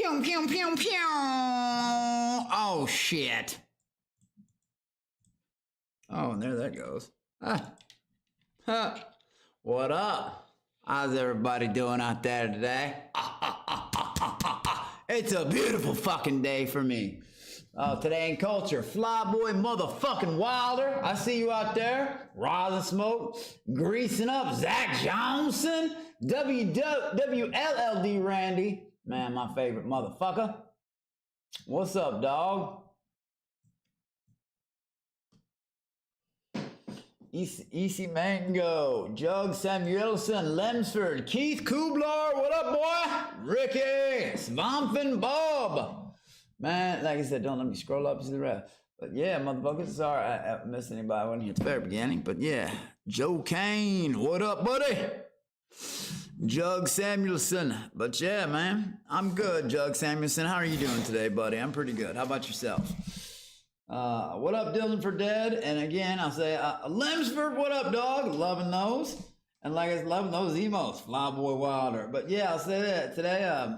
Pew, pew, pew, pew. Oh, shit. Oh, and there that goes. What up? How's everybody doing out there today? It's a beautiful fucking day for me. Today in culture, Flyboy motherfucking Wilder. I see you out there. Rosin Smoke, greasing up Zach Johnson, WLLD Randy. Man, my favorite motherfucker. What's up, dog? Easy Mango, Jug Samuelson, Lemsford, Keith Kublar, what up, boy? Ricky, Svampin Bob. Man, like I said, don't let me scroll up to the rest. But yeah, motherfuckers, sorry I missed anybody. I wasn't here at the very beginning. But yeah, Joe Kane, what up, buddy? Jug Samuelson. But yeah, man, I'm good, Jug Samuelson. How are you doing today, buddy? I'm pretty good. How about yourself? What up, Dylan for Dead? And again, I'll say, Lemsford, what up, dog? Loving those. And like I said, loving those emos, Flyboy Wilder. But yeah, I'll say that today,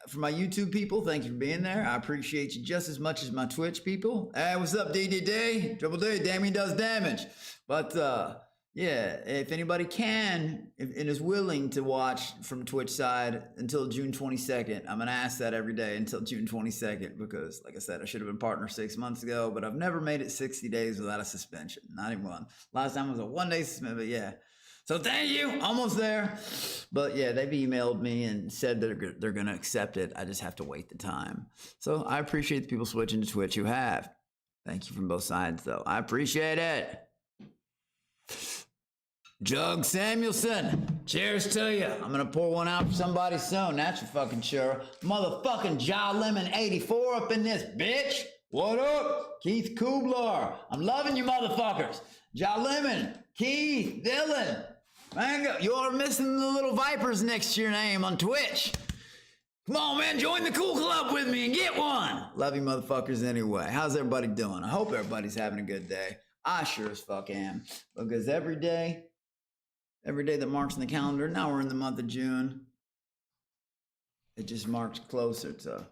for my YouTube people, thanks for being there. I appreciate you just as much as my Twitch people. Hey, what's up, DDD? Triple D, Damien does damage. But yeah, if anybody can and is willing to watch from Twitch side until June 22nd, I'm going to ask that every day until June 22nd because, like I said, I should have been partner 6 months ago, but I've never made it 60 days without a suspension. Not even one. Last time was a 1 day suspension, but yeah. So thank you. Almost there. But yeah, they've emailed me and said that they're going to accept it. I just have to wait the time. So I appreciate the people switching to Twitch who have. Thank you from both sides, though. I appreciate it. Jug Samuelson, cheers to you. I'm gonna pour one out for somebody soon, that's for fucking sure. Motherfucking Jaw Lemon 84 up in this bitch. What up? Keith Kublar. I'm loving you motherfuckers. Jaw Lemon, Keith, Dylan. Man, you all are missing the little vipers next to your name on Twitch. Come on, man, join the cool club with me and get one. Love you motherfuckers anyway. How's everybody doing? I hope everybody's having a good day. I sure as fuck am. Because every day that marks in the calendar, now we're in the month of June, it just marks closer to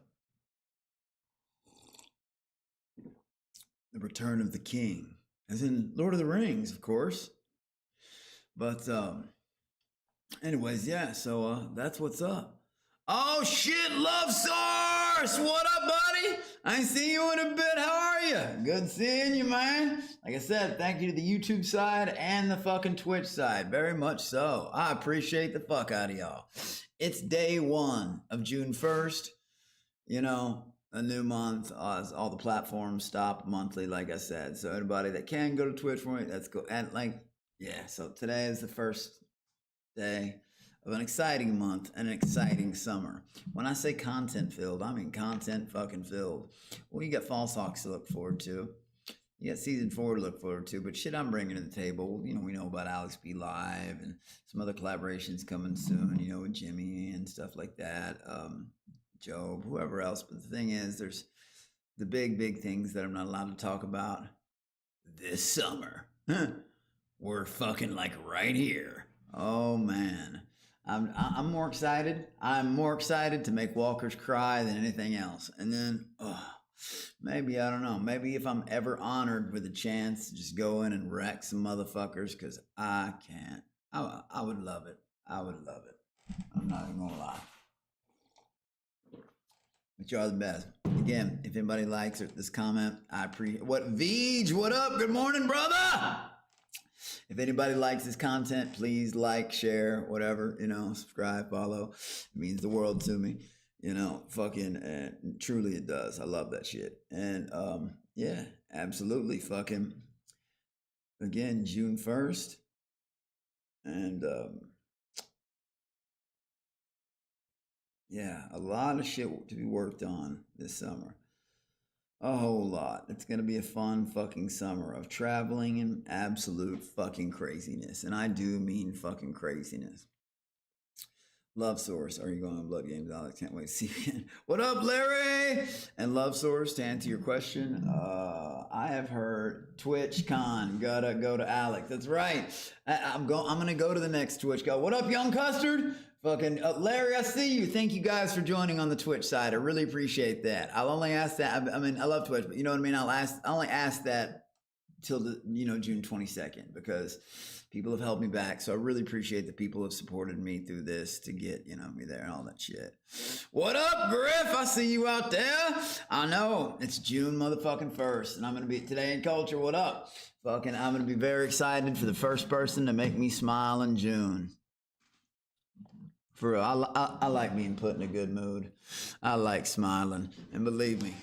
the return of the king, as in Lord of the Rings, of course. But anyways, yeah, so that's what's up. Oh shit, Love Source! What up, buddy? I ain't seen you in a bit. How are you? Good seeing you, man. Like I said, thank you to the YouTube side and the fucking Twitch side. Very much so. I appreciate the fuck out of y'all. It's day 1 of June 1st. You know, a new month. All the platforms stop monthly, like I said. So anybody that can go to Twitch for me, let's go. And like, yeah, so today is the first day of an exciting month and an exciting summer. When I say content filled, I mean content fucking filled. Well, you got False Hawks to look forward to. You got season 4 to look forward to, but shit I'm bringing to the table. You know, we know about Alex B Live and some other collaborations coming soon, you know, with Jimmy and stuff like that. Job, whoever else. But the thing is, there's the big things that I'm not allowed to talk about this summer. We're fucking like right here. Oh man. I'm more excited. I'm more excited to make walkers cry than anything else. And then, maybe, I don't know, maybe if I'm ever honored with a chance to just go in and wreck some motherfuckers, because I can't. I would love it. I would love it. I'm not even gonna lie. But y'all are the best. Again, if anybody likes this comment, I appreciate. What, Veej, what up? Good morning, brother. If anybody likes this content, please like, share, whatever, you know, subscribe, follow. It means the world to me, you know, fucking, truly it does. I love that shit. And, yeah, absolutely fucking, again, June 1st. And, yeah, a lot of shit to be worked on this summer. A whole lot. It's going to be a fun fucking summer of traveling and absolute fucking craziness. And I do mean fucking craziness. Love Source. Are you going on Blood Games, Alex? Can't wait to see you again. What up, Larry? And Love Source, to answer your question, I have heard TwitchCon. Gotta go to Alex. That's right. I'm going to go to the next TwitchCon. What up, Young Custard? Fucking Larry, I see you. Thank you guys for joining on the Twitch side. I really appreciate that. I'll only ask that. I mean, I love Twitch, but you know what I mean. I only ask that till the June 22nd because people have held me back. So I really appreciate the people who have supported me through this to get me there and all that shit. What up, Griff? I see you out there. I know it's June motherfucking 1st, and I'm gonna be Today in Culture. What up? Fucking, I'm gonna be very excited for the first person to make me smile in June. For real, I like being put in a good mood. I like smiling, and believe me.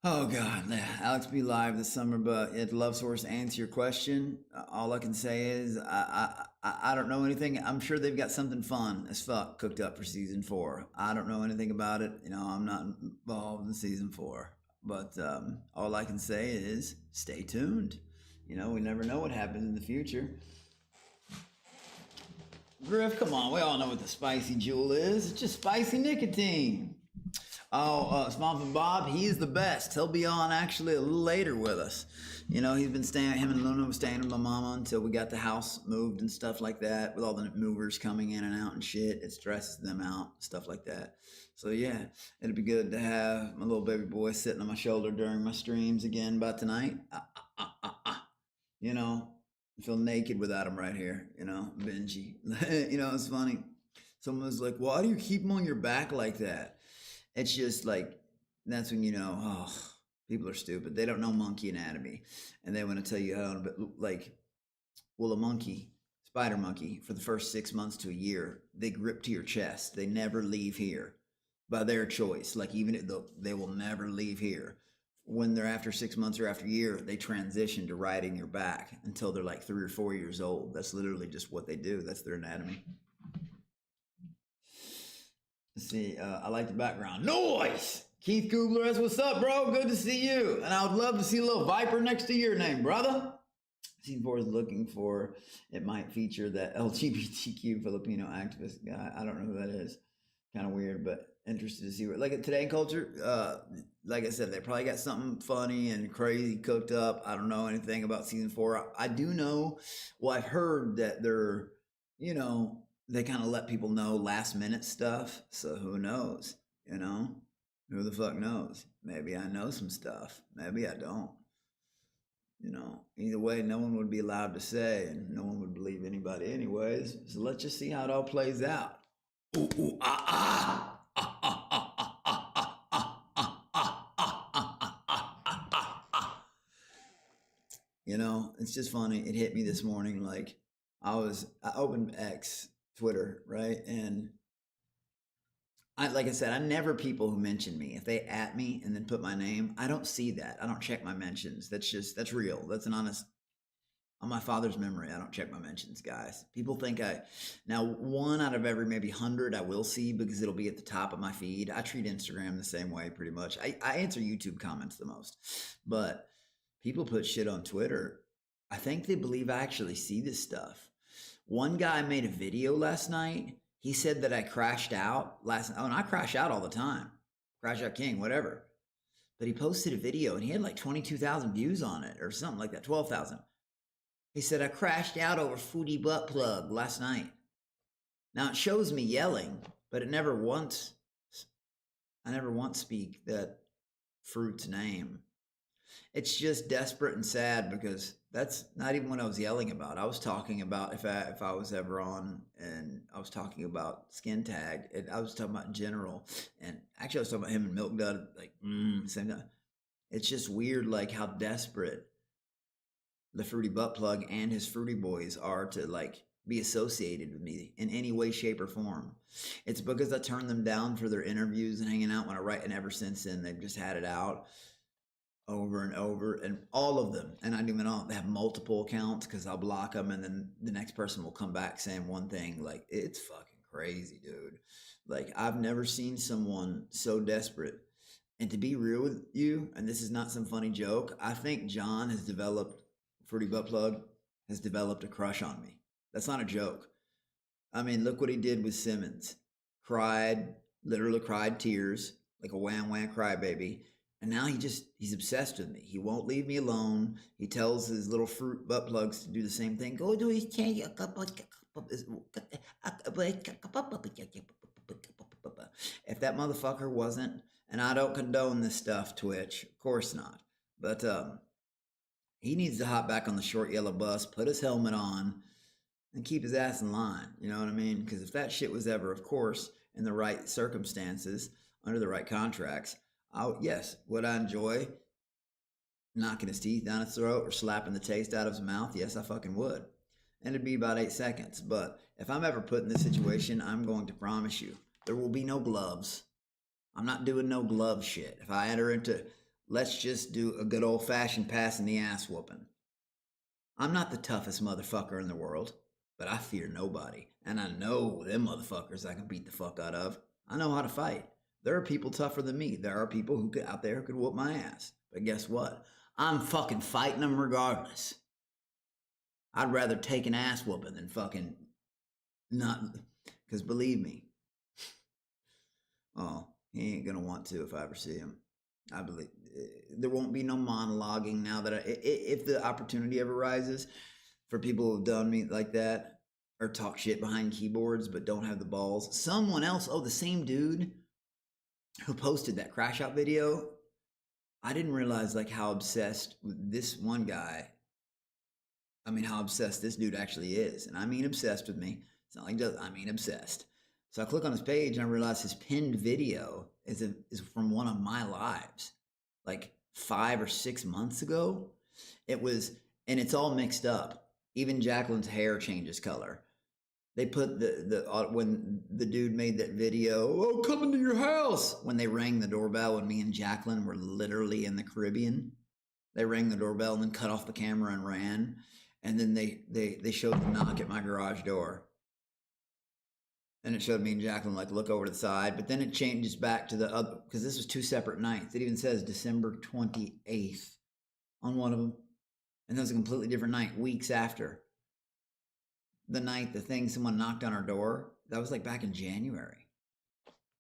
Oh God, Alex be live this summer, but at Love Source, to answer your question, all I can say is I don't know anything. I'm sure they've got something fun as fuck cooked up for season 4. I don't know anything about it. I'm not involved in season 4, but all I can say is stay tuned. We never know what happens in the future. Griff, come on, we all know what the spicy juul is. It's just spicy nicotine. Oh, Small from Bob, he's the best. He'll be on actually a little later with us. He's been him and Luna were staying with my mama until we got the house moved and stuff like that. With all the movers coming in and out and shit, it stresses them out, stuff like that. So yeah, it'd be good to have my little baby boy sitting on my shoulder during my streams again by tonight. I feel naked without him right here, Benji. It's funny. Someone was like, why do you keep him on your back like that? It's just like, that's when people are stupid. They don't know monkey anatomy. And they want to tell you how, a monkey, spider monkey, for the first 6 months to a year, they grip to your chest. They never leave here by their choice. Like even if they will never leave here. When they're after 6 months or after a year, they transition to riding your back until they're like 3 or 4 years old. That's literally just what they do. That's their anatomy. Let's see. I like the background. Noise! Keith Googler asks, what's up, bro? Good to see you. And I would love to see a little viper next to your name, brother. Season 4 is looking for, it might feature that LGBTQ Filipino activist guy. I don't know who that is. Kind of weird, but interested to see what, like Today in Culture, like I said, they probably got something funny and crazy cooked up. I don't know anything about season 4. I do know, I've heard that they're, they kind of let people know last minute stuff. So who knows, who the fuck knows? Maybe I know some stuff. Maybe I don't. Either way, no one would be allowed to say, and no one would believe anybody anyways. So let's just see how it all plays out. Ooh, ooh, ah, ah. It's just funny. It hit me this morning. Like I opened X, Twitter, right? And like I said, I never people who mention me. If they at me and then put my name, I don't see that. I don't check my mentions. That's real. That's an honest, on my father's memory, I don't check my mentions, guys. People think now 1 out of every maybe 100 I will see because it'll be at the top of my feed. I treat Instagram the same way pretty much. I answer YouTube comments the most, but people put shit on Twitter. I think they believe I actually see this stuff. One guy made a video last night. He said that I crashed out last night. Oh, and I crash out all the time. Crash out king, whatever. But he posted a video and he had like 22,000 views on it or something like that, 12,000. He said, I crashed out over Foodie Butt Plug last night. Now it shows me yelling, but I never once speak that fruit's name. It's just desperate and sad because that's not even what I was yelling about. I was talking about if I was ever on, and I was talking about skin tag, and I was talking about in general. And actually I was talking about him and Milk Dud, like, same time. It's just weird, like how desperate the Fruity Butt Plug and his Fruity Boys are to like be associated with me in any way, shape, or form. It's because I turned them down for their interviews and hanging out when I write, and ever since then they've just had it out over and over, and all of them. And I don't even know, they have multiple accounts because I'll block them, and then the next person will come back saying one thing. Like, it's fucking crazy, dude. Like, I've never seen someone so desperate. And to be real with you, and this is not some funny joke, I think John has developed, Fruity Butt Plug has developed a crush on me. That's not a joke. I mean, look what he did with Simmons. Literally cried tears, like a wham wham crybaby. And now he's obsessed with me. He won't leave me alone. He tells his little fruit butt plugs to do the same thing. Go do his thing, If that motherfucker wasn't, and I don't condone this stuff, Twitch, of course not, but he needs to hop back on the short yellow bus, put his helmet on, and keep his ass in line. You know what I mean? Because if that shit was ever, of course, in the right circumstances, under the right contracts, yes, would I enjoy knocking his teeth down his throat or slapping the taste out of his mouth? Yes, I fucking would. And it'd be about 8 seconds. But if I'm ever put in this situation, I'm going to promise you, there will be no gloves. I'm not doing no glove shit. If I enter into, let's just do a good old-fashioned pass in the ass whooping. I'm not the toughest motherfucker in the world, but I fear nobody. And I know them motherfuckers I can beat the fuck out of. I know how to fight. There are people tougher than me. There are people who out there who could whoop my ass. But guess what? I'm fucking fighting them regardless. I'd rather take an ass whooping than fucking not. Because believe me, oh, he ain't gonna want to if I ever see him. I believe there won't be no monologuing now that if the opportunity ever rises for people who've done me like that or talk shit behind keyboards but don't have the balls. Someone else, the same dude who posted that crash out video, I didn't realize like how obsessed with this one guy. I mean, how obsessed this dude actually is. And I mean obsessed with me. It's not like I mean obsessed. So I click on his page and I realize his pinned video is from one of my lives, like 5 or 6 months ago. It was, and it's all mixed up. Even Jacqueline's hair changes color. They put when the dude made that video, coming to your house, when they rang the doorbell when me and Jacqueline were literally in the Caribbean. They rang the doorbell and then cut off the camera and ran. And then they showed the knock at my garage door. And it showed me and Jacqueline like look over to the side, but then it changes back to the other, because this was 2 separate nights. It even says December 28th on one of them. And that was a completely different night, weeks after. The night someone knocked on our door, that was like back in January.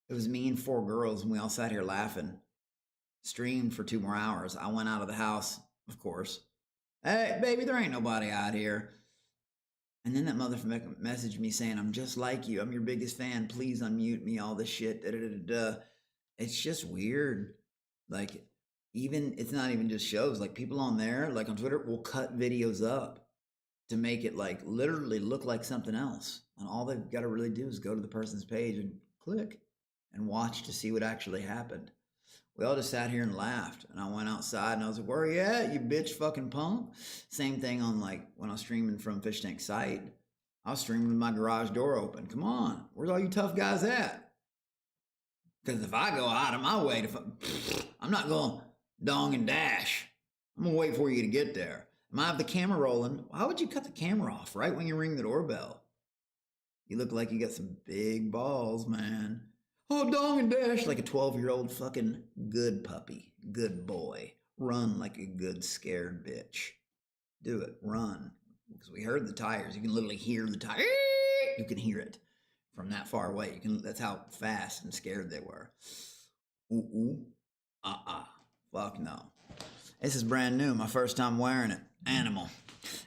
It was me and 4 girls, and we all sat here laughing. Streamed for 2 more hours. I went out of the house, of course. Hey, baby, there ain't nobody out here. And then that motherfucker messaged me saying, I'm just like you. I'm your biggest fan. Please unmute me, all this shit. It's just weird. Like, it's not even just shows. Like, people on there, like on Twitter, will cut videos up to make it like literally look like something else. And all they've got to really do is go to the person's page and click and watch to see what actually happened. We all just sat here and laughed. And I went outside and I was like, where are you at, you bitch fucking punk? Same thing on like when I was streaming from Fish Tank site. I was streaming with my garage door open. Come on, where's all you tough guys at? Because if I go out of my way I'm not going dong and dash. I'm going to wait for you to get there. I have the camera rolling. Why would you cut the camera off right when you ring the doorbell? You look like you got some big balls, man. Oh, dong and dash like a 12-year-old fucking good puppy, good boy. Run like a good scared bitch. Do it, run. Because we heard the tires. You can literally hear the tire. You can hear it from that far away. That's how fast and scared they were. Fuck no. This is brand new. My first time wearing it. Animal.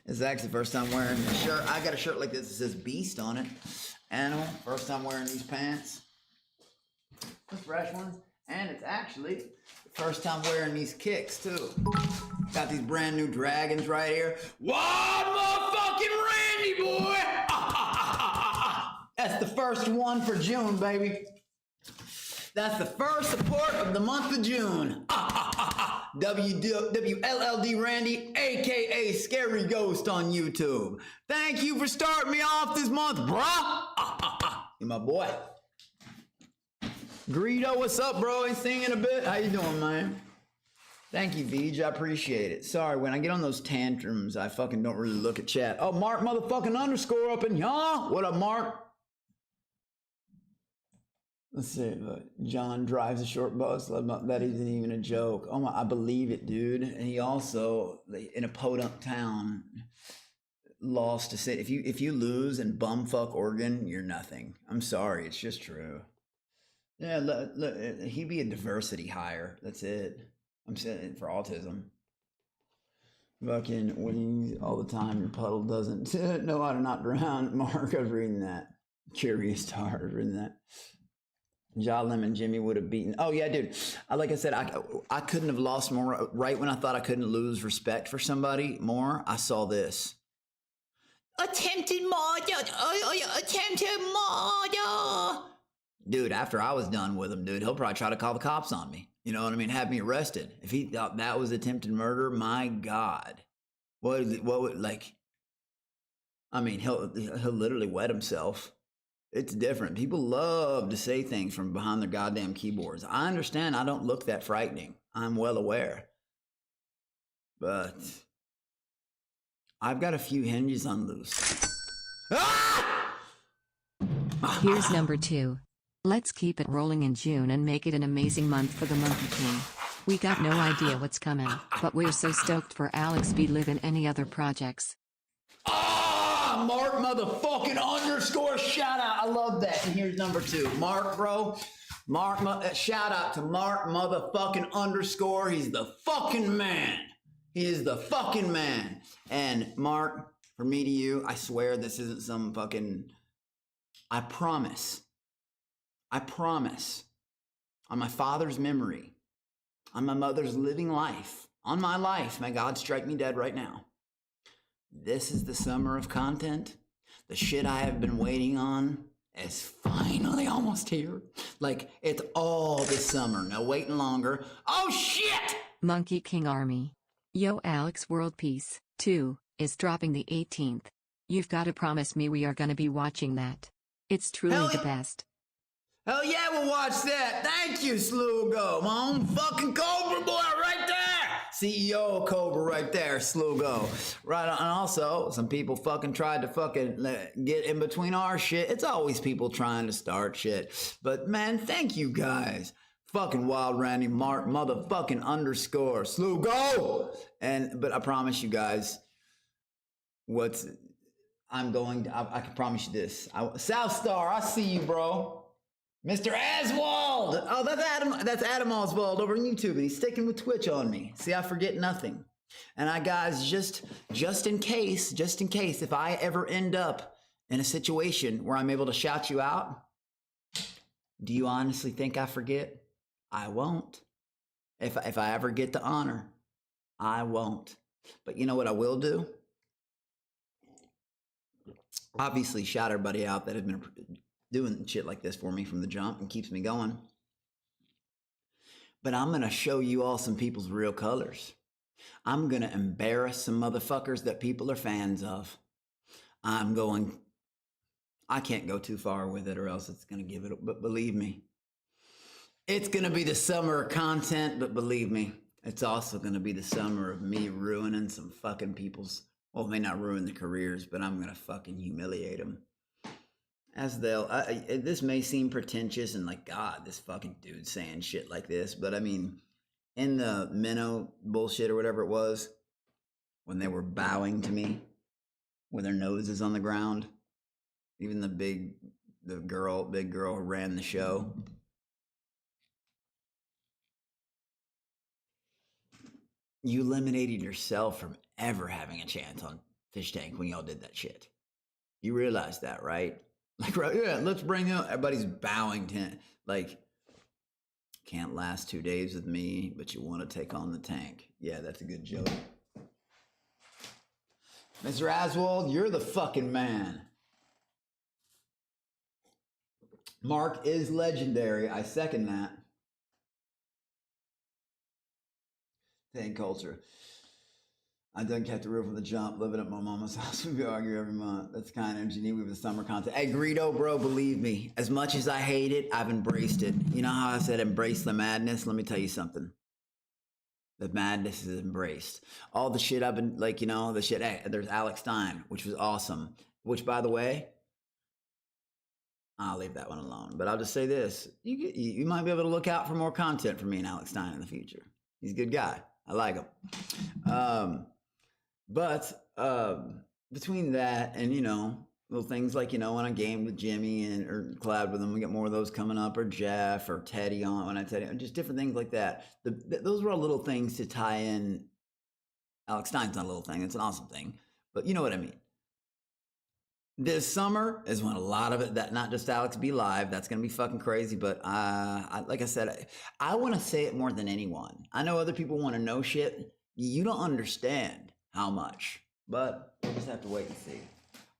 It's actually the first time wearing a shirt. I got a shirt like this that says Beast on it. Animal. First time wearing these pants. The fresh ones. And it's actually the first time wearing these kicks too. Got these brand new dragons right here. What motherfucking Randy boy! That's the first one for June, baby. That's the first support of the month of June. WLLD Randy, aka Scary Ghost on YouTube. Thank you for starting me off this month, bruh. You my boy. Greedo, what's up, bro? Ain't seen in a bit. How you doing, man? Thank you, Vij. I appreciate it. Sorry, when I get on those tantrums, I fucking don't really look at chat. Oh, Mark motherfucking underscore up in y'all. What up, Mark? Let's see. John drives a short bus. That isn't even a joke. Oh my, I believe it, dude. And he also, in a podunk town, lost to say, if you lose in bumfuck Oregon, you're nothing. I'm sorry. It's just true. Yeah, look, he'd be a diversity hire. That's it. I'm saying for autism. Fucking winning all the time. Your puddle doesn't know how to not drown. Mark, I was reading that. Curious Star, I was reading that. Ja Lemon Jimmy would have beaten. Oh yeah, dude. Like I said, I couldn't have lost more. Right when I thought I couldn't lose respect for somebody more, I saw this. Attempted murder. Attempted murder. Dude, after I was done with him, dude, he'll probably try to call the cops on me. You know what I mean? Have me arrested. If he thought that was attempted murder, my God. What would, like, I mean, he'll literally wet himself. It's different. People love to say things from behind their goddamn keyboards. I understand I don't look that frightening. I'm well aware. But I've got a few hinges on loose. Ah! Here's number 2. Let's keep it rolling in June and make it an amazing month for the Monkey King. We got no idea what's coming, but we're so stoked for Alex B. Live and any other projects. Ah, Mark motherfucking underscore shout out. I love that. And here's number 2. Mark, bro. Mark, shout out to Mark motherfucking underscore. He's the fucking man. He is the fucking man. And Mark, from me to you, I swear this isn't some fucking, I promise, on my father's memory, on my mother's living life, on my life, may God strike me dead right now. This is the summer of content. The shit I have been waiting on is finally almost here. Like, it's all this summer. No waiting longer. Oh, shit! Monkey King Army. Yo, Alex World Peace 2 is dropping the 18th. You've got to promise me we are going to be watching that. It's truly the best. Hell yeah, we'll watch that. Thank you, Slugo. My own fucking Cobra boy right there. CEO Cobra right there, Slugo. Right on. And also, some people fucking tried to fucking get in between our shit. It's always people trying to start shit. But man, thank you guys. Fucking Wild Randy Mark motherfucking underscore Slugo. But I promise you guys, I can promise you this. South Star, I see you, bro. Mr. Aswald! Oh, that's Adam Oswald over on YouTube, and he's sticking with Twitch on me. See, I forget nothing. And guys, just in case, if I ever end up in a situation where I'm able to shout you out, do you honestly think I forget? I won't. If I ever get the honor, I won't. But you know what I will do? Obviously, shout everybody out that have been doing shit like this for me from the jump and keeps me going. But I'm going to show you all some people's real colors. I'm going to embarrass some motherfuckers that people are fans of. I can't go too far with it or else it's going to give it, but believe me, it's going to be the summer of content, but believe me, it's also going to be the summer of me ruining some fucking people's, well, it may not ruin their careers, but I'm going to fucking humiliate them. This may seem pretentious and like, God, this fucking dude saying shit like this. But I mean, in the minnow bullshit or whatever it was, when they were bowing to me with their noses on the ground, even the big girl who ran the show. You eliminated yourself from ever having a chance on Fish Tank when y'all did that shit. You realize that, right? Like, right, yeah, let's bring up. Everybody's bowing to, like, can't last 2 days with me, but you want to take on the tank. Yeah, that's a good joke. Mr. Aswald, you're the fucking man. Mark is legendary. I second that. Tank culture. I done kept the roof from the jump, living at my mama's house. We argue every month. That's kind of engineer with the summer content. Hey, Greedo, bro, believe me. As much as I hate it, I've embraced it. You know how I said embrace the madness? Let me tell you something. The madness is embraced. All the shit I've been, like, you know, the shit. Hey, there's Alex Stein, which was awesome. Which, by the way, I'll leave that one alone. But I'll just say this. You might be able to look out for more content from me and Alex Stein in the future. He's a good guy. I like him. But between that and, you know, little things like, you know, when I game with Jimmy or collab with him, we get more of those coming up, or Jeff or Teddy on when I Teddy, just different things like that. Those were all little things to tie in Alex Stein's not a little thing. It's an awesome thing. But you know what I mean. This summer is when a lot of it, that not just Alex Be Live, that's going to be fucking crazy. But like I said, I want to say it more than anyone. I know other people want to know shit. You don't understand how much. But we'll just have to wait and see.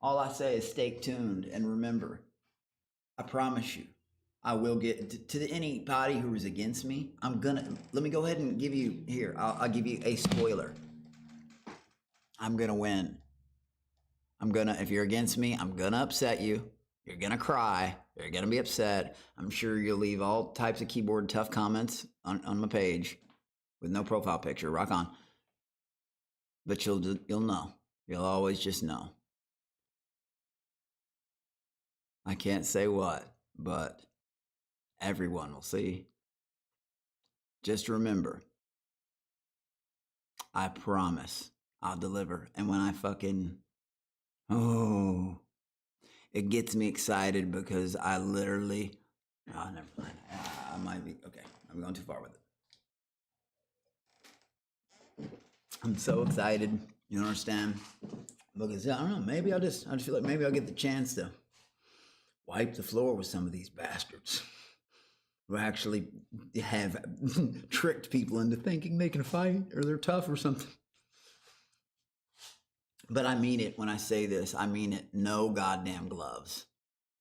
All I say is stay tuned. And remember, I promise you, I will get to anybody who is against me. Let me go ahead and give you, here, I'll give you a spoiler. I'm going to win. If you're against me, I'm going to upset you. You're going to cry. You're going to be upset. I'm sure you'll leave all types of keyboard tough comments on my page with no profile picture. Rock on. But you'll know. You'll always just know. I can't say what, but everyone will see. Just remember, I promise I'll deliver. And when I fucking... it gets me excited because I literally, never mind. I might be, okay, I'm going too far with it. I'm so excited, you understand? Because, I don't know, maybe I just feel like maybe I'll get the chance to wipe the floor with some of these bastards who actually have tricked people into thinking they can fight or they're tough or something. But I mean it when I say this. I mean it. No goddamn gloves.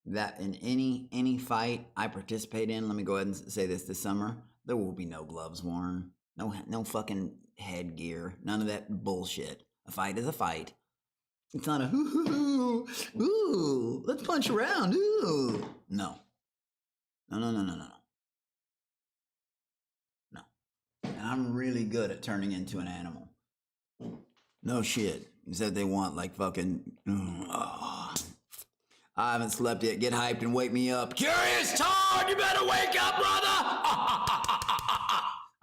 That in any fight I participate in, let me go ahead and say this summer, there will be no gloves worn. No fucking headgear. None of that bullshit. A fight is a fight. It's not a ooh, let's punch around. Ooh. No. No. And I'm really good at turning into an animal. No shit. You said they want like fucking. I haven't slept yet. Get hyped and wake me up. Curious Todd, you better wake up, brother.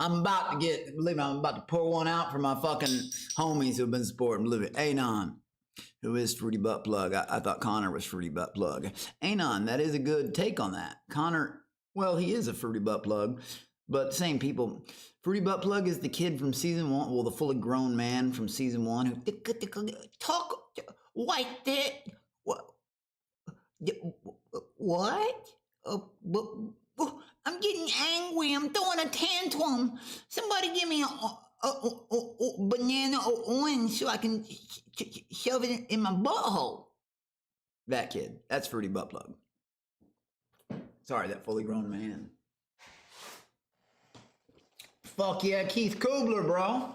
I'm about to pour one out for my fucking homies who've been supporting. Believe it. Anon, who is Fruity Butt Plug. I thought Connor was Fruity Butt Plug. Anon, that is a good take on that. Connor, well, he is a Fruity Butt Plug, but same people. Fruity Butt Plug is the kid from season 1, well, the fully grown man from season 1 who talk like that. What? I'm getting angry. I'm throwing a tantrum. Somebody give me a banana or orange so I can shove it in my butthole. That kid. That's Fruity Butt Plug. Sorry, that fully grown man. Fuck yeah, Keith Kubler, bro.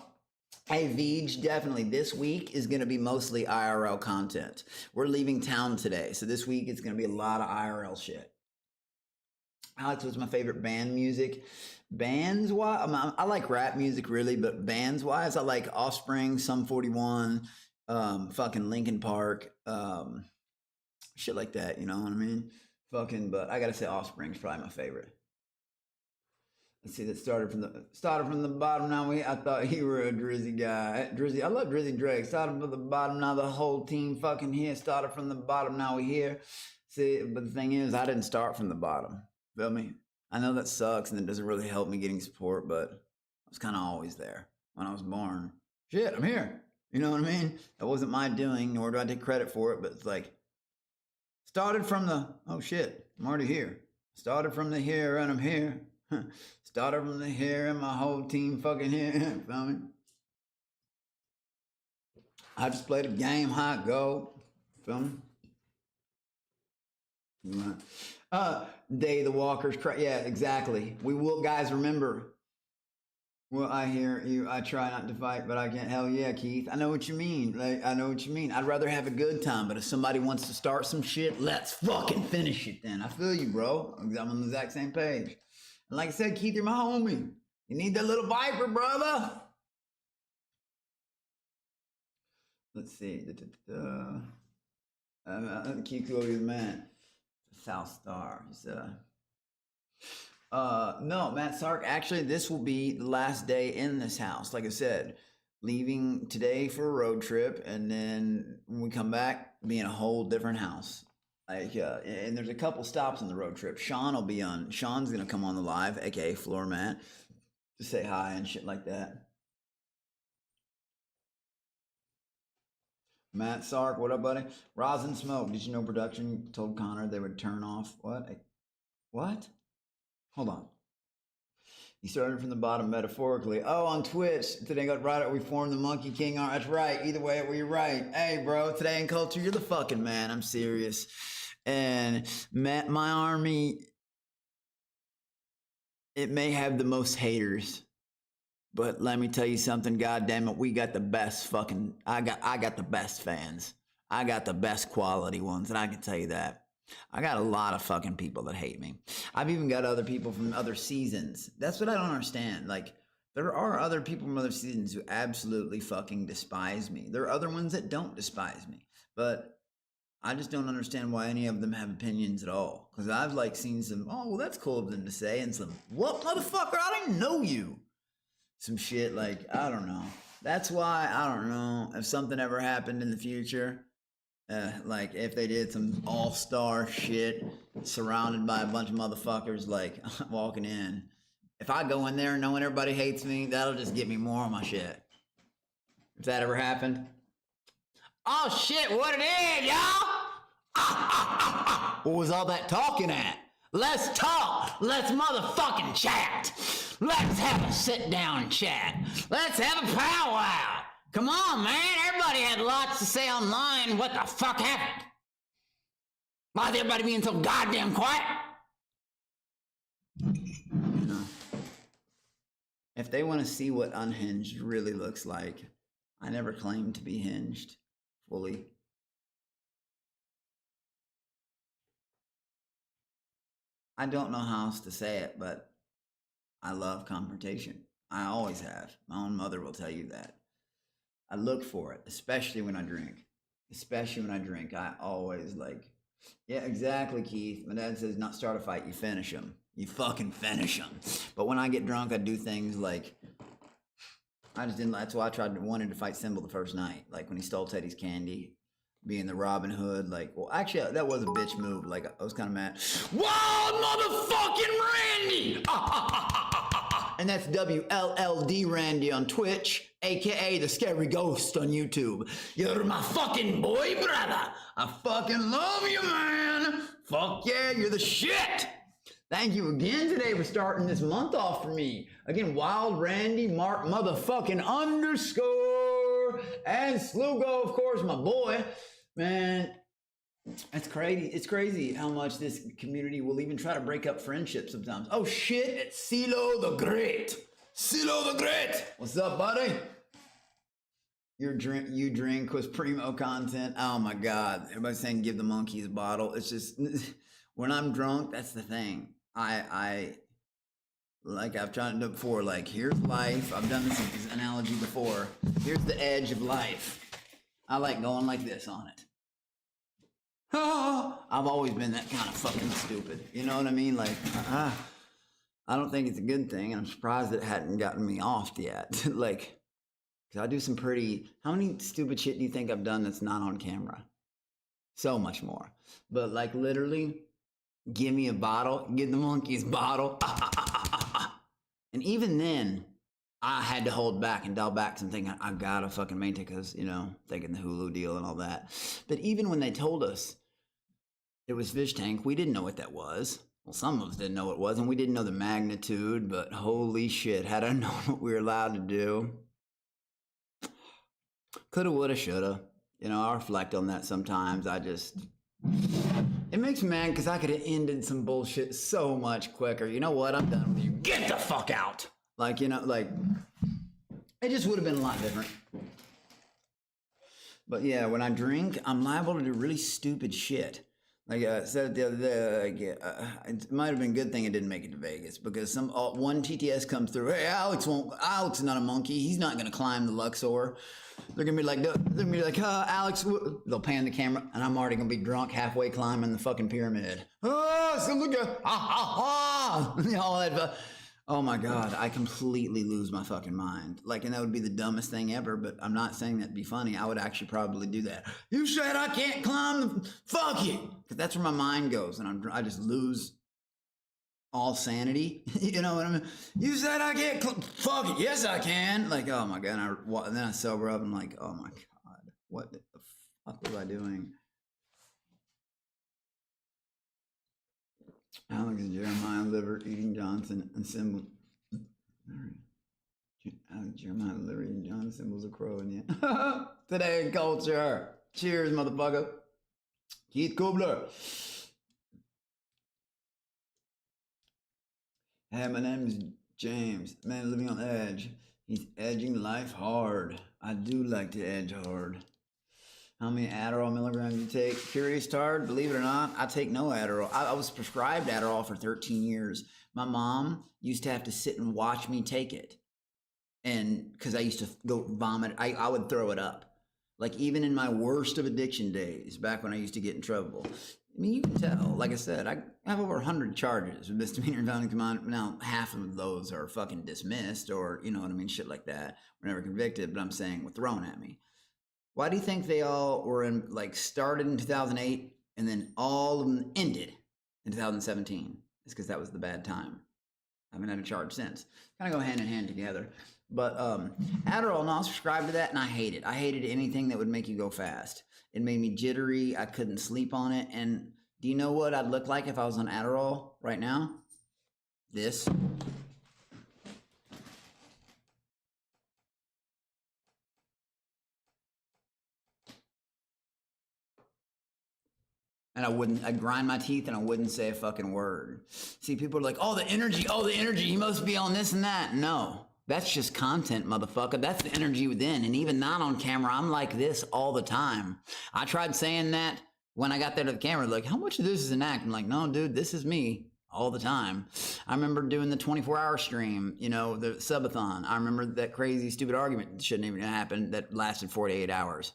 Hey, Veej, definitely. This week is going to be mostly IRL content. We're leaving town today, so this week it's going to be a lot of IRL shit. Alex, what's my favorite band music? Bands-wise, I like rap music, really, but bands-wise, I like Offspring, Sum 41, fucking Linkin Park, shit like that, you know what I mean? But I got to say Offspring's probably my favorite. Let's see, that started from the bottom. I thought you were a Drizzy guy. Drizzy, I love Drizzy Drake. Started from the bottom, now the whole team fucking here. Started from the bottom, now we here. See, but the thing is, I didn't start from the bottom. Feel me? I know that sucks and it doesn't really help me getting support, but I was kind of always there when I was born. Shit, I'm here. You know what I mean? That wasn't my doing, nor do I take credit for it, but it's like, started from the, oh shit, I'm already here. Started from the here and I'm here. Started from the here and my whole team fucking here. Feel me? I just played a game, how it go. Feel me? Day the Walkers. Yeah, exactly. We will, guys, remember. Well, I hear you. I try not to fight, but I can't. Hell yeah, Keith. I know what you mean. I know what you mean. I'd rather have a good time, but if somebody wants to start some shit, let's fucking finish it then. I feel you, bro. I'm on the exact same page. And like I said, Keith, you're my homie. You need that little viper, brother. Let's see. Keith will be the man. South Star. No, Matt Sark. Actually, this will be the last day in this house. Like I said, leaving today for a road trip, and then when we come back, be in a whole different house. And there's a couple stops on the road trip. Sean's gonna come on the live, aka Floor Matt, to say hi and shit like that. Matt Sark, what up, buddy? Rosin Smoke, did you know production told Connor they would turn off what? What? Hold on. He started from the bottom metaphorically. Oh, on Twitch. Today got right up. We formed the Monkey King Army. That's right. Either way, we're right. Hey, bro. Today in culture, you're the fucking man. I'm serious. And my army, it may have the most haters, but let me tell you something. God damn it, we got the best fucking. I got the best fans. I got the best quality ones, and I can tell you that. I got a lot of fucking people that hate me. I've even got other people from other seasons. That's what I don't understand. Like, there are other people from other seasons who absolutely fucking despise me. There are other ones that don't despise me. But I just don't understand why any of them have opinions at all. Because I've like seen some, oh, well, that's cool of them to say. And some, what, motherfucker? I don't even know you. Some shit like, I don't know. That's why, I don't know, if something ever happened in the future, like if they did some all-star shit surrounded by a bunch of motherfuckers like walking in, if I go in there knowing everybody hates me, that'll just get me more on my shit. If that ever happened. Oh shit, what it is, y'all? What was all that talking at? Let's talk. Let's motherfucking chat. Let's have a sit down and chat. Let's have a powwow. Come on, man. Everybody had lots to say online. What the fuck happened? Why is everybody being so goddamn quiet? You know, if they want to see what unhinged really looks like, I never claimed to be hinged fully. I don't know how else to say it, but I love confrontation. I always have. My own mother will tell you that. I look for it, especially when I drink. Especially when I drink, I always like, yeah, exactly, Keith. My dad says, not start a fight, you finish them. You fucking finish them. But when I get drunk, I do things like, I just didn't, that's why I wanted to fight Symbol the first night. Like when he stole Teddy's candy, being the Robin Hood, like, well, actually, that was a bitch move. Like, I was kind of mad. Wild motherfucking Randy! And that's WLLD Randy on Twitch, aka the Scary Ghost on YouTube. You're my fucking boy, brother. I fucking love you, man. Fuck yeah, you're the shit. Thank you again today for starting this month off for me. Again, Wild Randy, Mark motherfucking underscore, and Slugo, of course, my boy. Man, it's crazy. It's crazy how much this community will even try to break up friendships sometimes. Oh shit, it's CeeLo the Great. CeeLo the Great. What's up, buddy? You drink was primo content. Oh my God. Everybody's saying give the monkeys a bottle. It's just, when I'm drunk, that's the thing. I like I've tried to do it before, like here's life. I've done this analogy before. Here's the edge of life. I like going like this on it. I've always been that kind of fucking stupid. You know what I mean? Like, I don't think it's a good thing. And I'm surprised it hadn't gotten me off yet. Like, because I do some pretty, how many stupid shit do you think I've done that's not on camera? So much more. But like literally, give me a bottle, give the monkeys a bottle. And even then, I had to hold back and dial back something I gotta fucking maintain because, you know, thinking the Hulu deal and all that. But even when they told us it was fish tank, we didn't know what that was. Well, some of us didn't know what it was, and we didn't know the magnitude, but holy shit, had I known what we were allowed to do. Coulda, woulda, shoulda. You know, I reflect on that sometimes. It makes me mad because I could have ended some bullshit so much quicker. You know what? I'm done with you. Get the fuck out. Like, you know, like, it just would have been a lot different. But yeah, when I drink, I'm liable to do really stupid shit. Like I said the other day, like, it might have been a good thing it didn't make it to Vegas because one TTS comes through. Hey, Alex is not a monkey. He's not going to climb the Luxor. They're going to be like, Alex, they'll pan the camera and I'm already going to be drunk halfway climbing the fucking pyramid. Oh, so look at, all that. Oh my God, I completely lose my fucking mind. Like, and that would be the dumbest thing ever, but I'm not saying that to be funny. I would actually probably do that. You said I can't climb fuck you. Because that's where my mind goes, and I just lose all sanity. You know what I mean? You said I can't fuck it. Yes, I can. Like, oh my God. And then I sober up and I'm like, oh my God, what the What was I doing? Alex Jeremiah Liver eating Johnson and symbol. Alex Jeremiah Liver eating Johnson symbols of crow and yeah. Today in culture. Cheers, motherfucker. Keith Kubler. Hey, my name's James. Man living on edge. He's edging life hard. I do like to edge hard. How many Adderall milligrams you take? Curious Tard, believe it or not, I take no Adderall. I was prescribed Adderall for 13 years. My mom used to have to sit and watch me take it. And because I used to go vomit, I would throw it up. Like even in my worst of addiction days, back when I used to get in trouble. I mean, you can tell, like I said, I have over 100 charges with misdemeanor and felony command. Now, half of those are fucking dismissed or, you know what I mean, shit like that. We're never convicted, but I'm saying were thrown at me. Why do you think they all were in, like, started in 2008 and then all of them ended in 2017? It's because that was the bad time. I haven't had a charge since. Kind of go hand in hand together. But Adderall, no, I was prescribed to that, and I hate it. I hated anything that would make you go fast. It made me jittery. I couldn't sleep on it. And do you know what I'd look like if I was on Adderall right now? This. And I'd grind my teeth and I wouldn't say a fucking word. See, people are like, oh, the energy, he must be on this and that. No, that's just content, motherfucker. That's the energy within. And even not on camera, I'm like this all the time. I tried saying that when I got there to the camera, like, how much of this is an act? I'm like, no, dude, this is me all the time. I remember doing the 24-hour stream, you know, the subathon. I remember that crazy, stupid argument that shouldn't even happen that lasted 48 hours.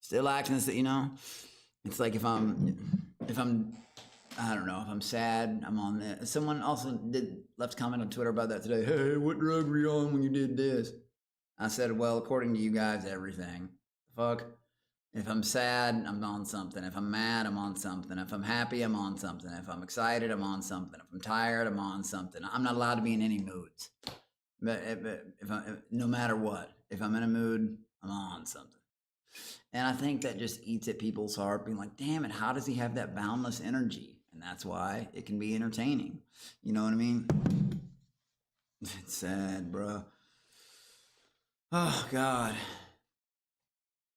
Still acting this, you know? It's like if I'm, I don't know, if I'm sad, I'm on this. Someone also left a comment on Twitter about that today. Hey, what drug were you on when you did this? I said, well, according to you guys, everything. Fuck. If I'm sad, I'm on something. If I'm mad, I'm on something. If I'm happy, I'm on something. If I'm excited, I'm on something. If I'm tired, I'm on something. I'm not allowed to be in any moods. But no matter what, if I'm in a mood, I'm on something. And I think that just eats at people's heart, being like, damn it, how does he have that boundless energy? And that's why it can be entertaining. You know what I mean? It's sad, bro. Oh, God.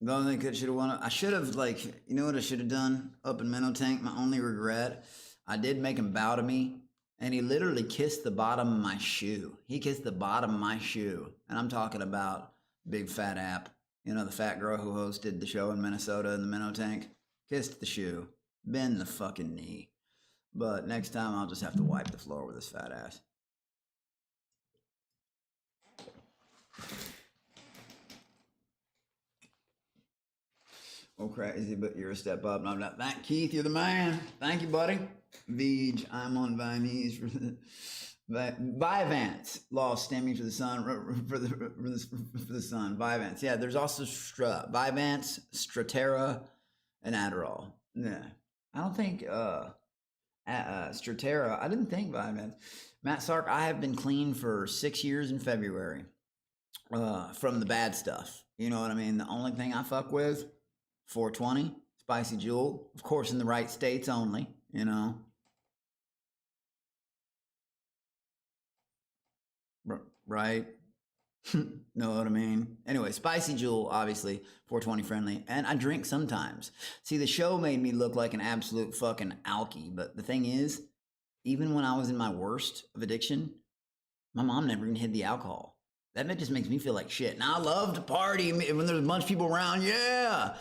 The only thing I should have won, I should have, like, you know what I should have done up in Minnow Tank? My only regret, I did make him bow to me, and he literally kissed the bottom of my shoe. He kissed the bottom of my shoe. And I'm talking about Big Fat App. You know, the fat girl who hosted the show in Minnesota in the Minnow Tank? Kissed the shoe. Bend the fucking knee. But next time I'll just have to wipe the floor with his fat ass. Oh, crazy, but you're a step up. No, I'm not. Thank Keith, you're the man. Thank you, buddy. Vij, I'm on Viennese for the... Vyvanse, law stemming for the sun, for the sun, Vyvanse. Yeah, there's also Vyvanse, Strattera, and Adderall. Yeah, I don't think Strattera, I didn't think Vyvanse. Matt Sark, I have been clean for 6 years in February from the bad stuff. You know what I mean? The only thing I fuck with, 420, spicy juul, of course in the right states only, you know. Right? Know what I mean? Anyway, spicy juul, obviously, 420 friendly. And I drink sometimes. See, the show made me look like an absolute fucking alkie. But the thing is, even when I was in my worst of addiction, my mom never even hid the alcohol. That just makes me feel like shit. Now, I love to party when there's a bunch of people around. Yeah.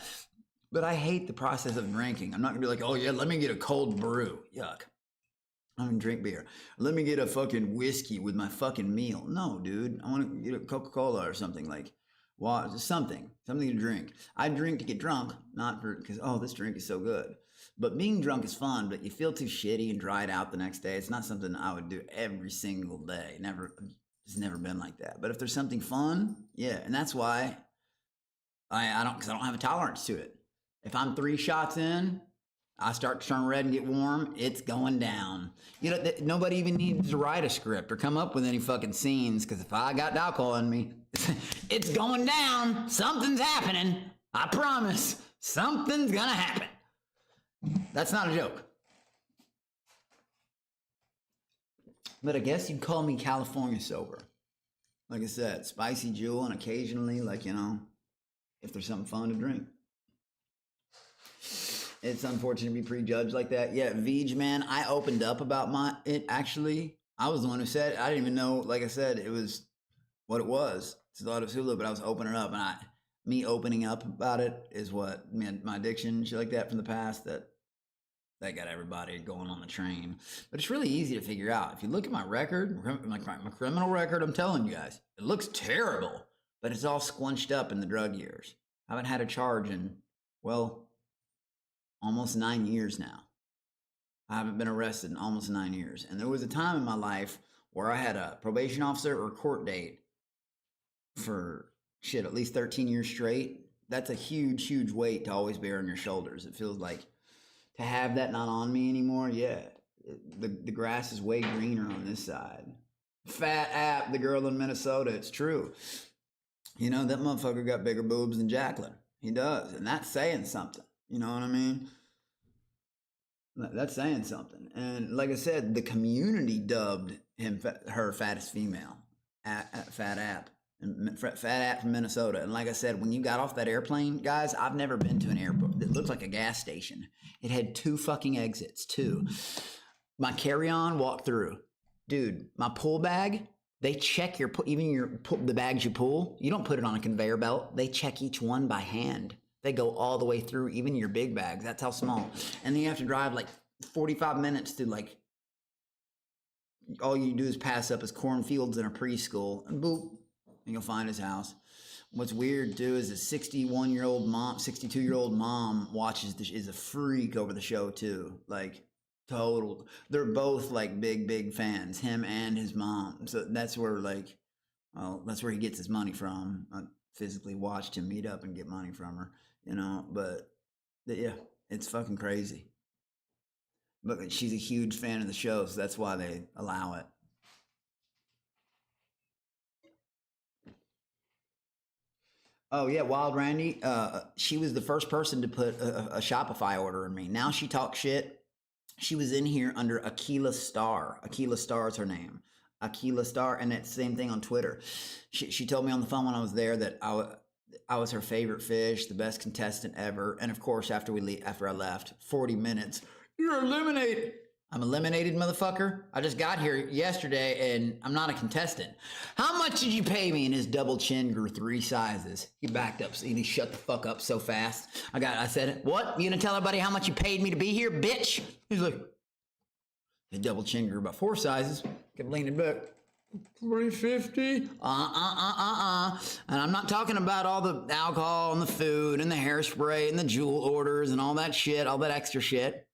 But I hate the process of drinking. I'm not going to be like, oh, yeah, let me get a cold brew. Yuck. I don't drink beer. Let me get a fucking whiskey with my fucking meal. No, dude. I want to get a Coca-Cola or something like water, something to drink. I drink to get drunk, not for because, oh, this drink is so good. But being drunk is fun, but you feel too shitty and dried out the next day. It's not something I would do every single day. It's never been like that. But if there's something fun, yeah. And that's why I don't have a tolerance to it. If I'm 3 shots in, I start to turn red and get warm, it's going down. You know, nobody even needs to write a script or come up with any fucking scenes, because if I got alcohol in me, it's going down. Something's happening. I promise. Something's gonna happen. That's not a joke. But I guess you'd call me California sober. Like I said, spicy juul, and occasionally, like, you know, if there's something fun to drink. It's unfortunate to be prejudged like that. Yeah, Veej, man, I opened up about it, actually. I was the one who said it. I didn't even know, like I said, it was what it was. It's a lot of Hulu, but I was opening it up, and me opening up about it is what, my addiction, shit like that from the past, that got everybody going on the train. But it's really easy to figure out. If you look at my record, my criminal record, I'm telling you guys, it looks terrible, but it's all squunched up in the drug years. I haven't had a charge in, well, almost 9 years now. I haven't been arrested in almost 9 years. And there was a time in my life where I had a probation officer or a court date for shit, at least 13 years straight. That's a huge, huge weight to always bear on your shoulders. It feels like to have that not on me anymore, yeah. The grass is way greener on this side. Fat App, the girl in Minnesota, it's true. You know, that motherfucker got bigger boobs than Jacqueline. He does, and that's saying something. You know what I mean? That's saying something. And like I said, the community dubbed her fattest female, Fat App. Fat App from Minnesota. And like I said, when you got off that airplane, guys, I've never been to an airport that looked like a gas station. It had 2 fucking exits, 2. My carry-on walked through. Dude, my pull bag, they check the bags you pull. You don't put it on a conveyor belt. They check each one by hand. They go all the way through, even your big bags. That's how small. And then you have to drive like 45 minutes to like, all you do is pass up his cornfields in a preschool, and boop, and you'll find his house. What's weird too is a 62-year-old mom is a freak over the show too. Like total, they're both like big fans, him and his mom. So that's where that's where he gets his money from. I physically watched him meet up and get money from her, you know, but yeah, it's fucking crazy. But she's a huge fan of the show, so that's why they allow it. Oh yeah, Wild Randy. She was the first person to put a Shopify order in me. Now she talks shit. She was in here under Aquila Star. Aquila Star is her name. Aquila Star, and it's the same thing on Twitter. She told me on the phone when I was there that I was her favorite fish, the best contestant ever. And of course, after I left, 40 minutes, you're eliminated. I'm eliminated, motherfucker. I just got here yesterday and I'm not a contestant. How much did you pay me? And his double chin grew 3 sizes. He backed up and he shut the fuck up so fast. I said, what? You gonna tell everybody how much you paid me to be here, bitch? He's like, his double chin grew about 4 sizes. Kept leaning back. $350. And I'm not talking about all the alcohol and the food and the hairspray and the juul orders and all that shit, all that extra shit.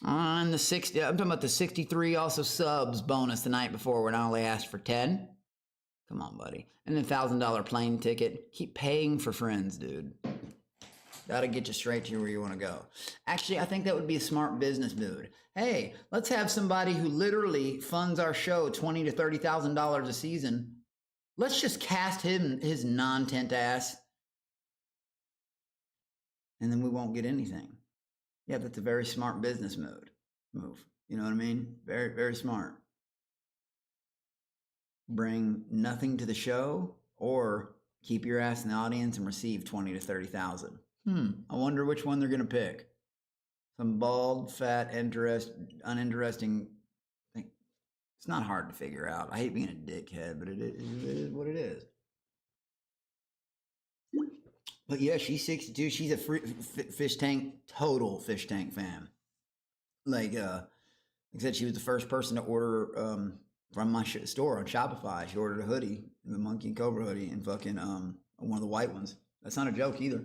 And I'm talking about the 63 also subs bonus the night before when I only asked for 10. Come on, buddy. And the $1,000 plane ticket. Keep paying for friends, dude. That'll get you straight to where you want to go. Actually, I think that would be a smart business move. Hey, let's have somebody who literally funds our show $20,000 to $30,000 a season. Let's just cast him, his non-tent ass, and then we won't get anything. Yeah, that's a very smart business move. You know what I mean? Very, very smart. Bring nothing to the show or keep your ass in the audience and receive 20 to 30,000. I wonder which one they're going to pick. Some bald, fat, uninteresting thing. It's not hard to figure out. I hate being a dickhead, but it is what it is. But yeah, she's 62. She's a fish tank, total fish tank fan. Like I said, she was the first person to order from my store on Shopify. She ordered a hoodie, the Monkey and Cobra hoodie, and fucking one of the white ones. That's not a joke either.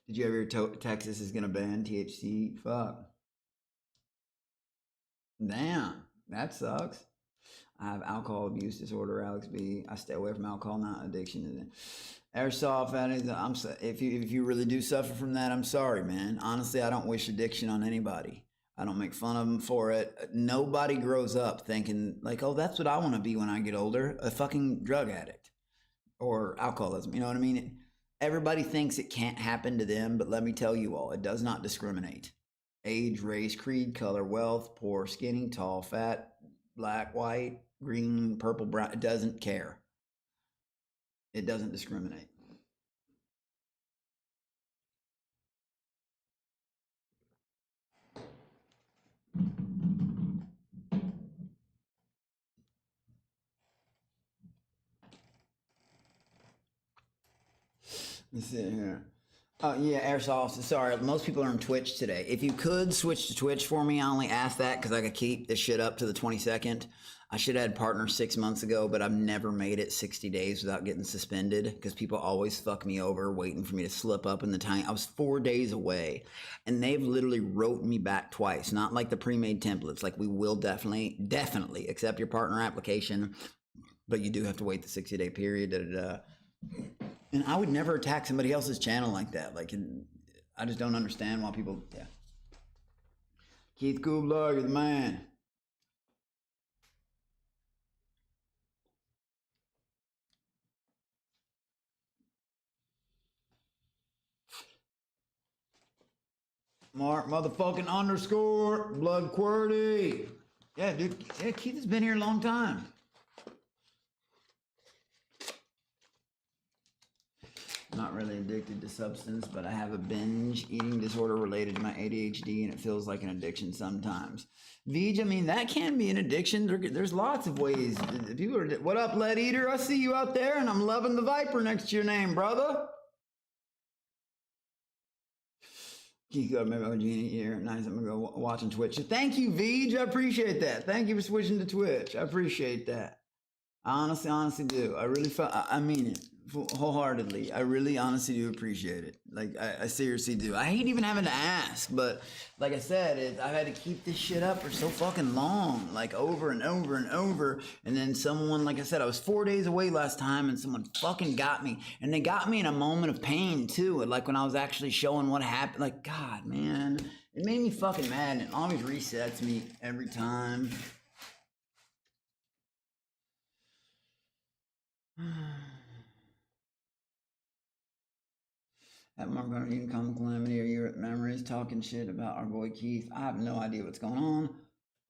Did you ever hear Texas is going to ban THC? Fuck. Damn, that sucks. I have alcohol abuse disorder, Alex B. I stay away from alcohol, not addiction. Airsoft, if you really do suffer from that, I'm sorry, man. Honestly, I don't wish addiction on anybody. I don't make fun of them for it. Nobody grows up thinking like, oh, that's what I want to be when I get older, a fucking drug addict or alcoholism. You know what I mean? Everybody thinks it can't happen to them, but let me tell you all, it does not discriminate. Age, race, creed, color, wealth, poor, skinny, tall, fat, black, white, green, purple, brown. It doesn't care. It doesn't discriminate. Let's see here. Oh, yeah, Airsoft. Sorry, most people are on Twitch today. If you could switch to Twitch for me, I only asked that because I could keep this shit up to the 22nd. I should have had partners 6 months ago, but I've never made it 60 days without getting suspended because people always fuck me over waiting for me to slip up in the time. I was 4 days away, and they've literally wrote me back twice. Not like the pre-made templates. Like, we will definitely accept your partner application, but you do have to wait the 60-day period. And I would never attack somebody else's channel like that. Like, I just don't understand why people, yeah. Keith Kubler, you're the man. Mark motherfucking underscore blood QWERTY. Yeah, dude. Yeah, Keith has been here a long time. Not really addicted to substance, but I have a binge eating disorder related to my ADHD, and it feels like an addiction sometimes. Vij, I mean, that can be an addiction. There's lots of ways. People are, what up, Lead Eater? I see you out there, and I'm loving the Viper next to your name, brother. Keith got maybe Genie here. Nice, I'm gonna go watching Twitch. So thank you, Vij. I appreciate that. Thank you for switching to Twitch. I appreciate that. I honestly do. I really felt, I mean it wholeheartedly. I really honestly do appreciate it. Like, I seriously do. I hate even having to ask, but like I said, I've had to keep this shit up for so fucking long, like over and over and over. And then someone, like I said, I was 4 days away last time and someone fucking got me. And they got me in a moment of pain too. Like when I was actually showing what happened, like, God, man, it made me fucking mad, and it always resets me every time. At Mark on Income Calamity or Europe Memories talking shit about our boy Keith. I have no idea what's going on.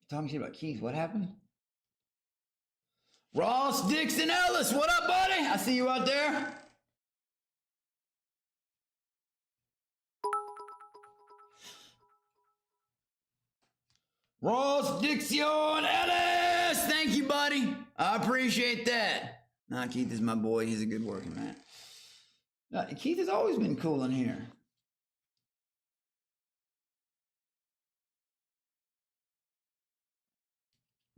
Talking shit about Keith. What happened? Ross Dixon Ellis, what up, buddy? I see you out there. Ross Dixon Ellis, thank you, buddy. I appreciate that. Nah, Keith is my boy. He's a good working man. Keith has always been cool in here.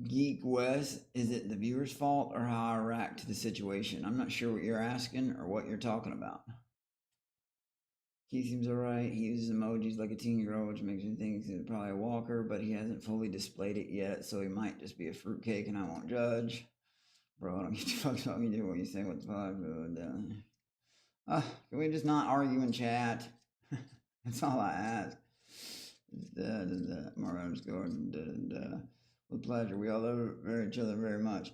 Geek West, is it the viewer's fault or how I react to the situation? I'm not sure what you're asking or what you're talking about. Keith seems alright. He uses emojis like a teen-year-old, which makes me think he's probably a walker, but he hasn't fully displayed it yet, so he might just be a fruitcake and I won't judge. Bro, I don't give a fuck about you do what you say, what the fuck. Can we just not argue in chat? That's all I ask. More underscore. With pleasure. We all love each other very much.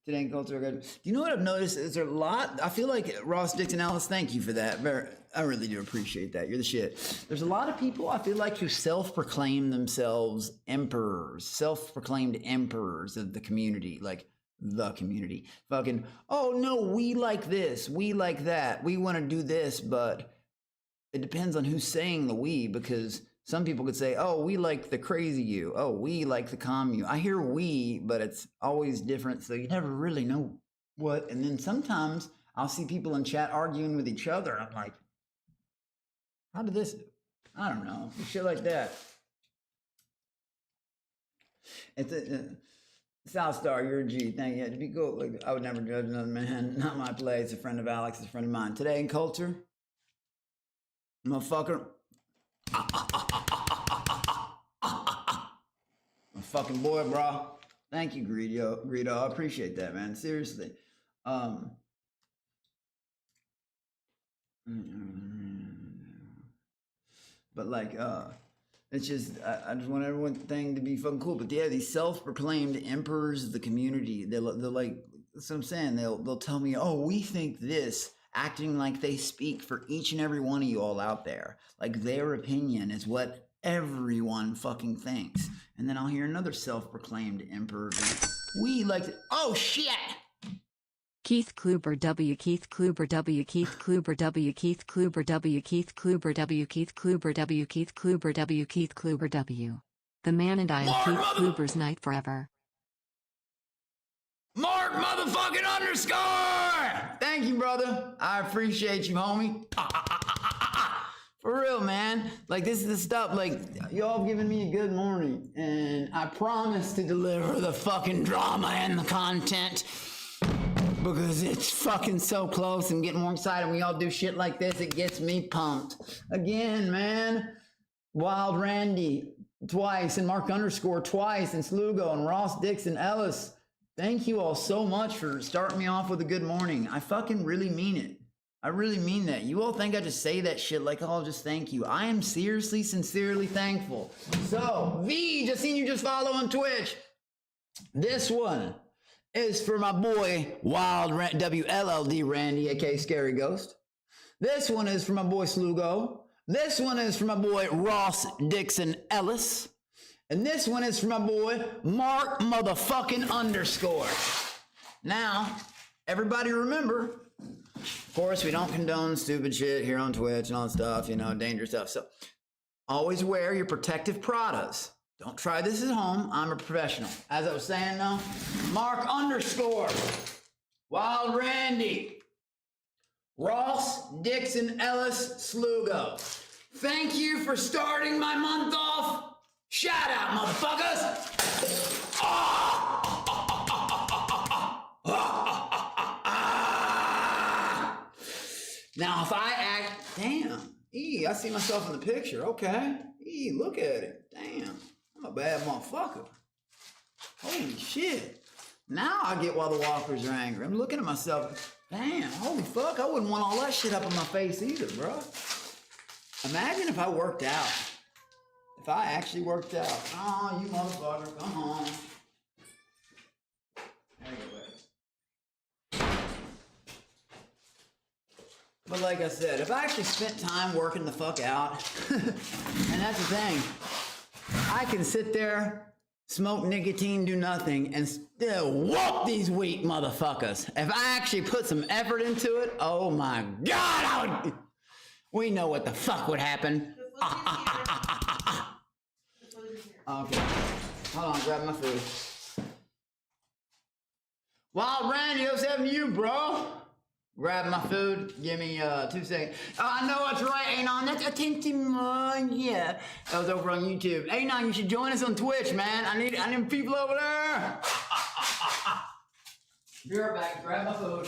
Today in Culture, do you know what I've noticed? Is there a lot? I feel like Ross Dixon Ellis, thank you for that. I really do appreciate that. You're the shit. There's a lot of people I feel like who self-proclaim themselves emperors, self-proclaimed emperors of the community, like the community. Fucking, oh no, we like this, we like that, we want to do this, but it depends on who's saying the we, because some people could say, oh, we like the crazy you. Oh, we like the calm you. I hear we, but it's always different, so you never really know what. And then sometimes I'll see people in chat arguing with each other, and I'm like, how did this, I don't know, shit like that. It's South Star, you're a G. Thank you. To be cool, like, I would never judge another man. Not my play. It's a friend of Alex. It's a friend of mine. Today in Culture, motherfucker. My fucking boy, bro. Thank you, Greedo. I appreciate that, man. Seriously. But like, It's just I just want everyone thing to be fucking cool. But yeah, these self-proclaimed emperors of the community, they're like, that's what I'm saying. They'll tell me, oh, we think this, acting like they speak for each and every one of you all out there. Like their opinion is what everyone fucking thinks. And then I'll hear another self-proclaimed emperor. We like, oh shit. Keith Kluber W. Keith Kluber W. Keith Kluber W. Keith Kluber W. Keith Kluber W. Keith Kluber W. Keith Kluber W. Keith Kluber W. The man and I am Keith Kluber's night forever. Mark motherfucking underscore! Thank you, brother. I appreciate you, homie. For real, man. Like, this is the stuff, like, y'all have given me a good morning, and I promise to deliver the fucking drama and the content. Because it's fucking so close and getting more excited. When y'all do shit like this, it gets me pumped. Again, man. Wild Randy twice, and Mark underscore twice, and Slugo, and Ross Dixon Ellis. Thank you all so much for starting me off with a good morning. I fucking really mean it. I really mean that. You all think I just say that shit like, oh, just thank you. I am seriously, sincerely thankful. So, V, just seen you just follow on Twitch. This one is for my boy Wild WLLD Randy, aka Scary Ghost. This one is for my boy Slugo. This one is for my boy Ross Dixon Ellis. And this one is for my boy Mark motherfucking underscore. Now, everybody remember, of course, we don't condone stupid shit here on Twitch and all that stuff, you know, dangerous stuff. So always wear your protective Pradas. Don't try this at home. I'm a professional. As I was saying though, Mark underscore, Wild Randy, Ross Dixon Ellis Slugo. Thank you for starting my month off. Shout out, motherfuckers. Now, if I act, damn, I see myself in the picture. Okay, look at it. Damn. I'm a bad motherfucker. Holy shit. Now I get why the walkers are angry. I'm looking at myself. Damn, holy fuck. I wouldn't want all that shit up in my face either, bro. Imagine if I worked out. If I actually worked out. Oh, you motherfucker. Come on. Anyway. But like I said, if I actually spent time working the fuck out, and that's the thing, I can sit there, smoke nicotine, do nothing, and still whoop these weak motherfuckers. If I actually put some effort into it, oh my God, we know what the fuck would happen. Okay, hold on, grab my food. Wild Randy, 07 you, bro. Grab my food. Give me 2 seconds. Oh, I know what's right, Anon. That's attention, yeah. That was over on YouTube. Anon, you should join us on Twitch, man. I need people over there. Be right back. Grab my food.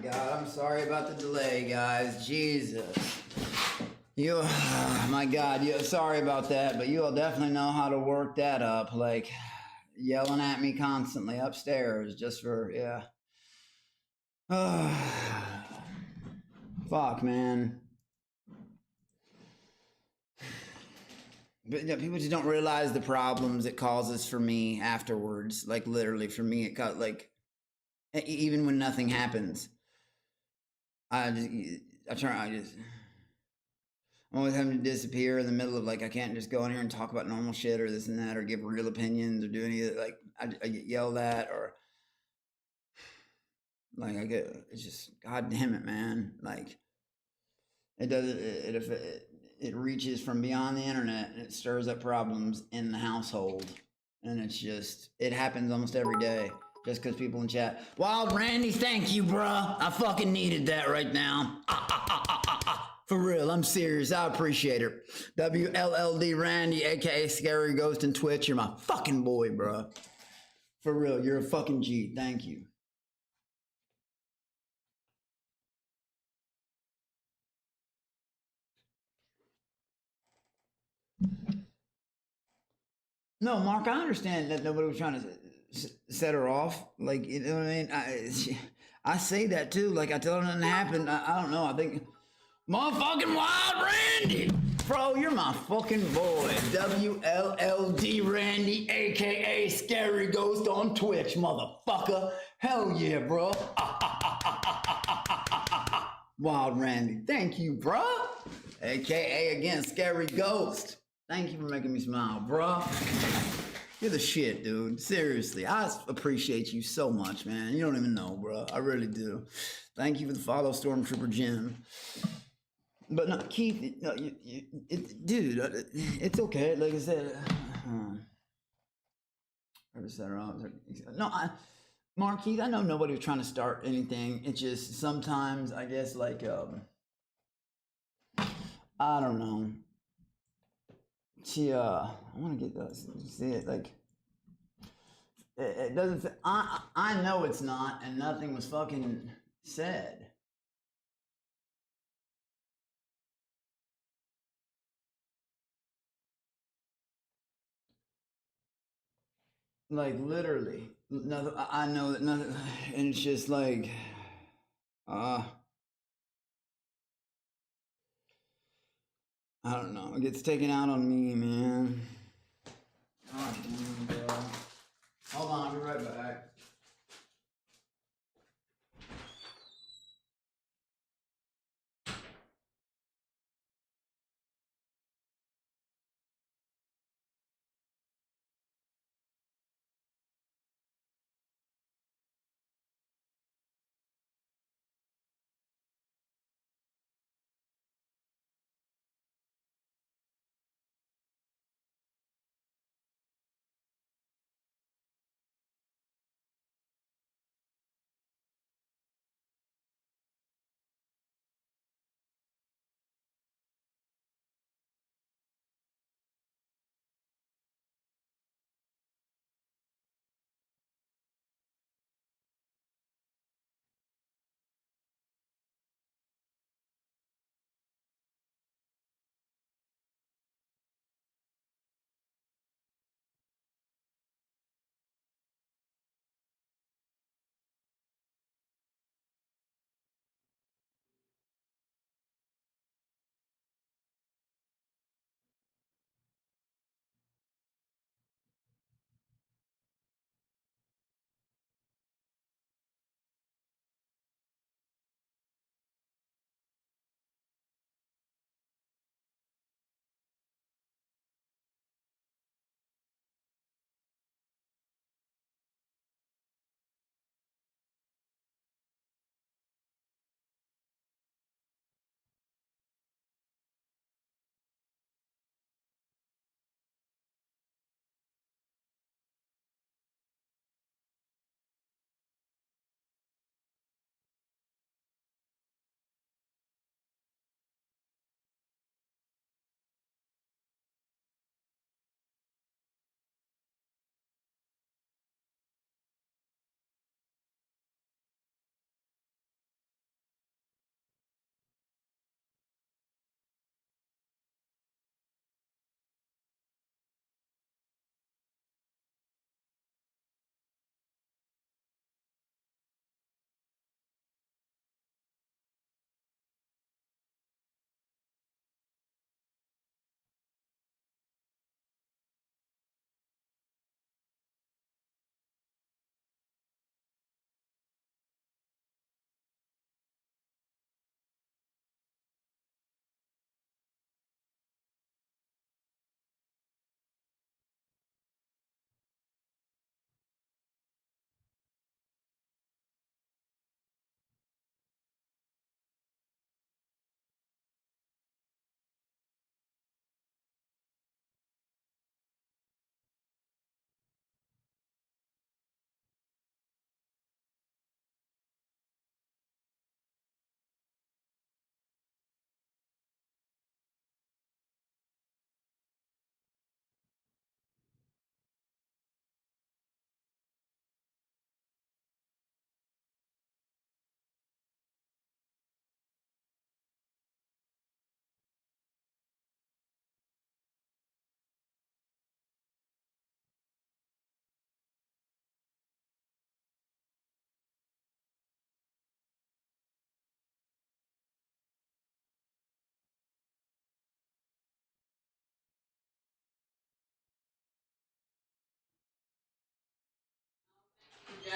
God, I'm sorry about the delay, guys. Jesus. You, my God, sorry about that, but you'll definitely know how to work that up. Like, yelling at me constantly upstairs just for, yeah. Fuck, man. But yeah, people just don't realize the problems it causes for me afterwards. Like, literally, for me, it got like, even when nothing happens, I'm always having to disappear in the middle of like, I can't just go in here and talk about normal shit or this and that or give real opinions or do any of like, I get yelled at or like, it's just, God damn it, man. Like, it reaches from beyond the internet and it stirs up problems in the household. And it's just, it happens almost every day. Just because people in chat, Wild Randy, thank you, bruh. I fucking needed that right now. For real, I'm serious. I appreciate it. WLLD Randy, aka Scary Ghost and Twitch. You're my fucking boy, bruh. For real, you're a fucking G. Thank you. No, Mark, I understand that nobody was trying to set her off. Like, you know what I mean? I say that too. Like, I tell her nothing happened. I don't know. I think, motherfucking Wild Randy. Bro, you're my fucking boy. WLLD Randy, aka Scary Ghost on Twitch, motherfucker. Hell yeah, bro. Wild Randy. Thank you, bro. AKA again, Scary Ghost. Thank you for making me smile, bro. You're the shit, dude. Seriously, I appreciate you so much, man. You don't even know, bro. I really do. Thank you for the follow, Stormtrooper Jim. But no, Keith, no, dude, it's okay. Like I said, no, Mark, Keith, I know nobody was trying to start anything. It's just sometimes, I guess, like, I don't know. I want to get those. See it, like, it doesn't. I know it's not, and nothing was fucking said. Like literally, nothing. I know that nothing, and it's just like, I don't know. It gets taken out on me, man. God damn, bro. Hold on, I'll be right back.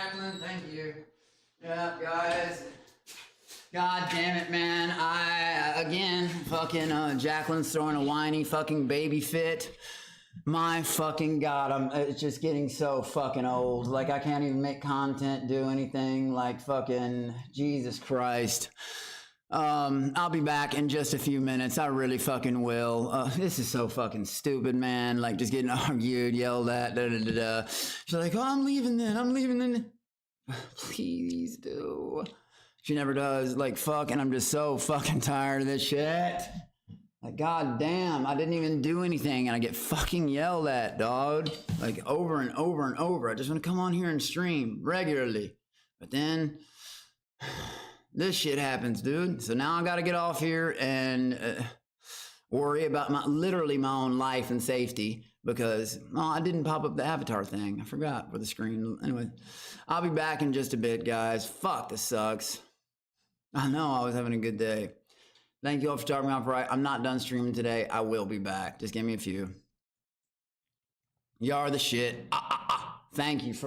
Jacqueline. Thank you. Yeah, guys. God damn it, man. Again, fucking, Jacqueline's throwing a whiny fucking baby fit. My fucking God, it's just getting so fucking old. Like, I can't even make content, do anything. Like, fucking, Jesus Christ. I'll be back in just a few minutes. I really fucking will. This is so fucking stupid, man. Like, just getting argued, yelled at, da-da-da-da. She's like, oh, I'm leaving then. Please do. She never does. Like, fucking, I'm just so fucking tired of this shit. Like, god damn, I didn't even do anything and I get fucking yelled at, dog. Like, over and over and over. I just want to come on here and stream regularly. But then, this shit happens, dude. So now I gotta get off here and worry about literally my own life and safety because, I didn't pop up the avatar thing. I forgot for the screen. Anyway, I'll be back in just a bit, guys. Fuck, this sucks. I know, I was having a good day. Thank you all for starting me off right. I'm not done streaming today. I will be back. Just give me a few. You are the shit. Thank you for